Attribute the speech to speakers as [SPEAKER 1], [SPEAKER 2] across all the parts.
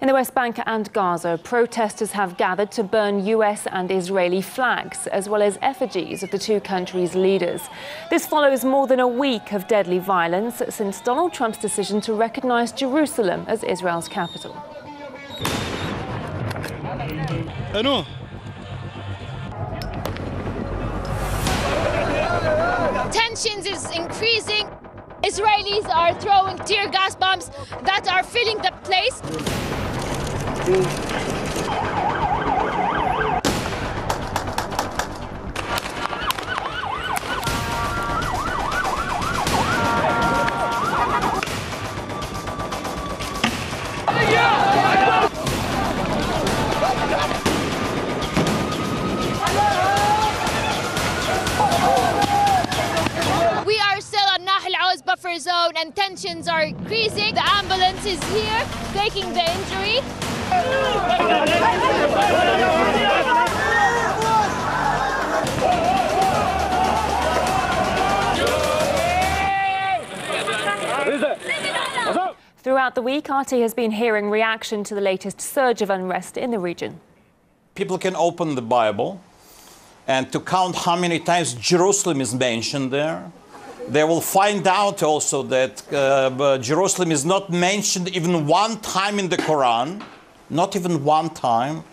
[SPEAKER 1] In the West Bank and Gaza, protesters have gathered to burn US and Israeli flags, as well as effigies of the two countries' leaders. This follows more than a week of deadly violence since Donald Trump's decision to recognize Jerusalem as Israel's capital.
[SPEAKER 2] Tensions is increasing. Israelis are throwing tear gas bombs that are filling the place. Buffer zone and tensions are increasing. The ambulance is here taking the injury.
[SPEAKER 1] Throughout the week, RT has been hearing reaction to the latest surge of unrest in the region.
[SPEAKER 3] People can open the Bible and to count how many times Jerusalem is mentioned there. They will find out also that Jerusalem is not mentioned even one time in the Quran, not even one time.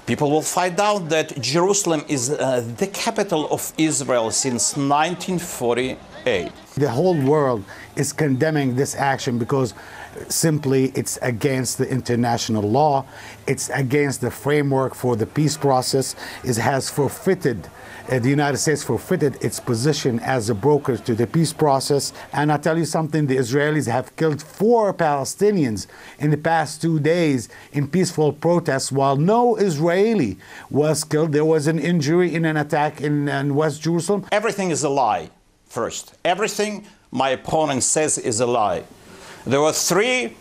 [SPEAKER 3] People will find out that Jerusalem is the capital of Israel since 1948.
[SPEAKER 4] The whole world is condemning this action because simply it's against the international law, it's against the framework for the peace process. It has forfeited, the United States forfeited its position as a broker to the peace process. And I'll tell you something, the Israelis have killed 4 Palestinians in the past 2 days in peaceful protests, while no Israeli was killed. There was an injury in an attack in West Jerusalem.
[SPEAKER 3] Everything is a lie, first. Everything my opponent says is a lie. There were 3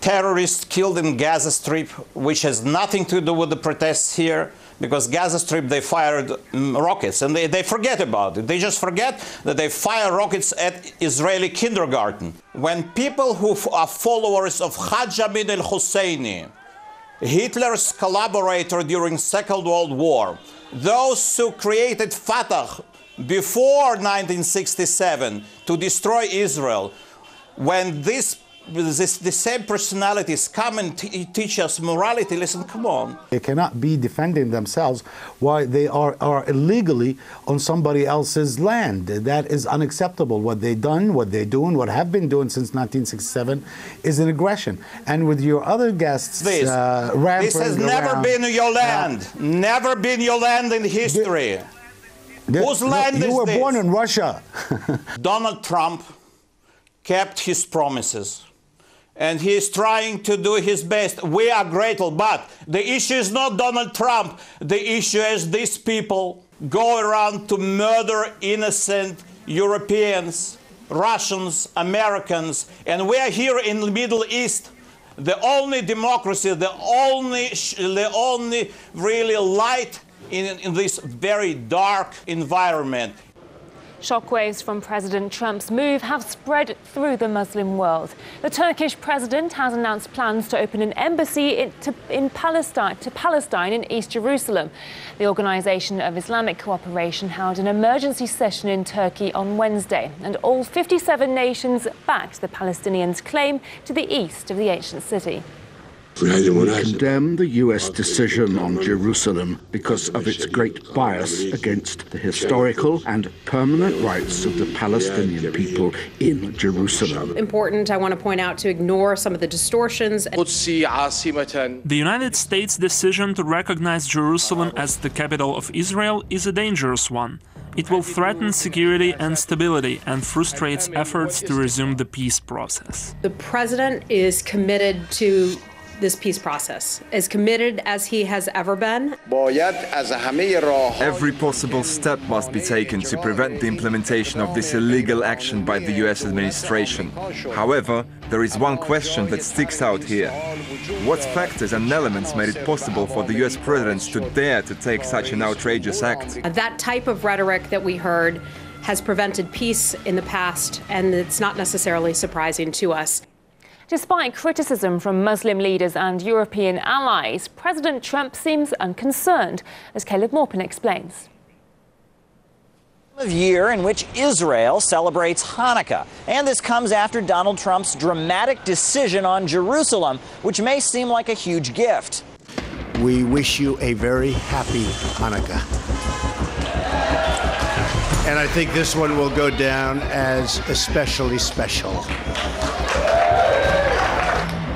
[SPEAKER 3] terrorists killed in Gaza Strip, which has nothing to do with the protests here, because Gaza Strip, they fired rockets, and they forget about it. They just forget that they fire rockets at Israeli kindergarten. When people who are followers of Haj Amin al-Husseini, Hitler's collaborator during Second World War, those who created Fatah before 1967 to destroy Israel, when the same personalities come and teach us morality, listen, come on.
[SPEAKER 4] They cannot be defending themselves while they are illegally on somebody else's land. That is unacceptable. What they've done, what they're doing, what have been doing since 1967 is an aggression. And with your other guests,
[SPEAKER 3] this has never been your land. Never been your land in history. Whose land is this?
[SPEAKER 4] You were born in Russia.
[SPEAKER 3] Donald Trump kept his promises, and he is trying to do his best. We are grateful, but the issue is not Donald Trump. The issue is these people go around to murder innocent Europeans, Russians, Americans, and we are here in the Middle East, the only democracy, the only really light in this very dark environment.
[SPEAKER 1] Shockwaves from President Trump's move have spread through the Muslim world. The Turkish president has announced plans to open an embassy in Palestine in East Jerusalem. The Organization of Islamic Cooperation held an emergency session in Turkey on Wednesday, and all 57 nations backed the Palestinians' claim to the east of the ancient city.
[SPEAKER 5] We condemn the U.S. decision on Jerusalem because of its great bias against the historical and permanent rights of the Palestinian people in Jerusalem.
[SPEAKER 6] Important, I want to point out, to ignore some of the distortions.
[SPEAKER 7] The United States' decision to recognize Jerusalem as the capital of Israel is a dangerous one. It will threaten security and stability and frustrates efforts to resume the peace process.
[SPEAKER 6] The president is committed to this peace process, as committed as he has ever been.
[SPEAKER 8] Every possible step must be taken to prevent the implementation of this illegal action by the US administration. However, there is one question that sticks out here. What factors and elements made it possible for the US president to dare to take such an outrageous act?
[SPEAKER 6] That type of rhetoric that we heard has prevented peace in the past, and it's not necessarily surprising to us.
[SPEAKER 1] Despite criticism from Muslim leaders and European allies, President Trump seems unconcerned, as Caleb Maupin explains.
[SPEAKER 9] Of year in which Israel celebrates Hanukkah. And this comes after Donald Trump's dramatic decision on Jerusalem, which may seem like a huge gift.
[SPEAKER 10] We wish you a very happy Hanukkah. And I think this one will go down as especially special.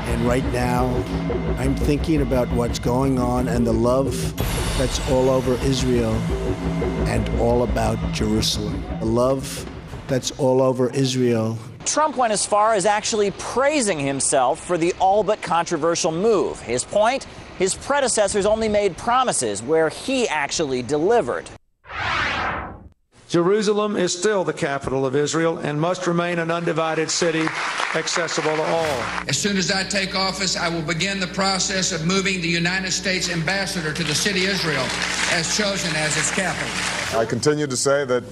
[SPEAKER 10] And right now, I'm thinking about what's going on and the love that's all over Israel and all about Jerusalem. The love that's all over Israel.
[SPEAKER 9] Trump went as far as actually praising himself for the all but controversial move. His point? His predecessors only made promises where he actually delivered.
[SPEAKER 11] Jerusalem is still the capital of Israel and must remain an undivided city accessible to all.
[SPEAKER 12] As soon as I take office, I will begin the process of moving the United States ambassador to the city of Israel as chosen as its capital.
[SPEAKER 13] I continue to say that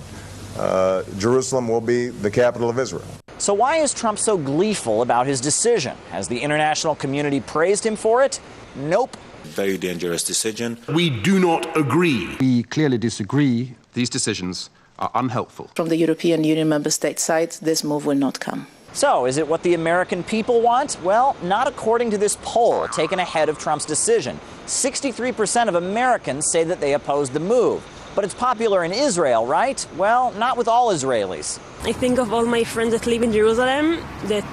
[SPEAKER 13] Jerusalem will be the capital of Israel.
[SPEAKER 9] So why is Trump so gleeful about his decision? Has the international community praised him for it? Nope.
[SPEAKER 14] Very dangerous decision.
[SPEAKER 15] We do not agree.
[SPEAKER 16] We clearly disagree.
[SPEAKER 17] These decisions are unhelpful.
[SPEAKER 18] From the European Union member state side, this move will not come.
[SPEAKER 9] So, is it what the American people want? Well, not according to this poll taken ahead of Trump's decision. 63% of Americans say that they oppose the move. But it's popular in Israel, right? Well, not with all Israelis.
[SPEAKER 19] I think of all my friends that live in Jerusalem that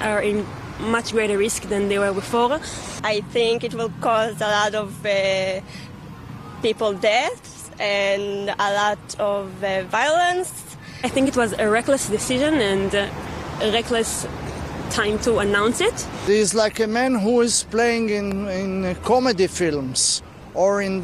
[SPEAKER 19] are in much greater risk than they were before.
[SPEAKER 20] I think it will cause a lot of people deaths and a lot of violence.
[SPEAKER 19] I think it was a reckless decision and a reckless time to announce it.
[SPEAKER 21] He's like a man who is playing in comedy films or in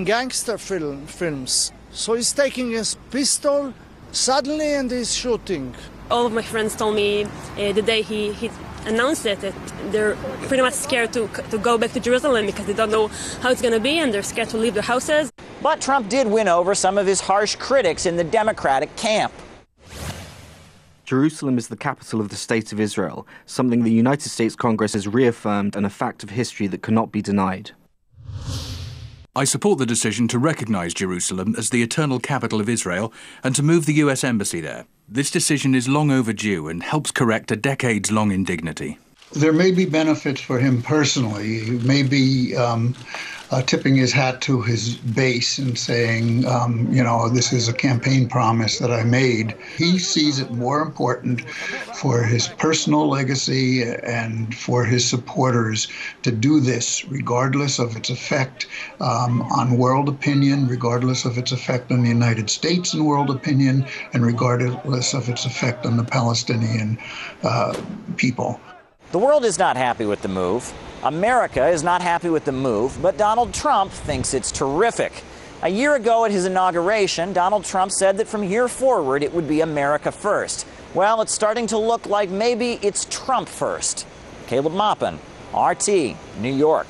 [SPEAKER 21] gangster films. So he's taking his pistol suddenly and he's shooting.
[SPEAKER 19] All of my friends told me the day he announced it that they're pretty much scared to go back to Jerusalem because they don't know how it's going to be and they're scared to leave their houses.
[SPEAKER 9] But Trump did win over some of his harsh critics in the Democratic camp.
[SPEAKER 22] Jerusalem is the capital of the State of Israel, something the United States Congress has reaffirmed and a fact of history that cannot be denied.
[SPEAKER 23] I support the decision to recognize Jerusalem as the eternal capital of Israel and to move the U.S. Embassy there. This decision is long overdue and helps correct a decades-long indignity.
[SPEAKER 24] There may be benefits for him personally. He may be tipping his hat to his base and saying, this is a campaign promise that I made. He sees it more important for his personal legacy and for his supporters to do this, regardless of its effect on world opinion, regardless of its effect on the United States and world opinion, and regardless of its effect on the Palestinian people.
[SPEAKER 9] The world is not happy with the move. America is not happy with the move, but Donald Trump thinks it's terrific. A year ago at his inauguration, Donald Trump said that from here forward it would be America first. Well, it's starting to look like maybe it's Trump first. Caleb Maupin, RT, New York.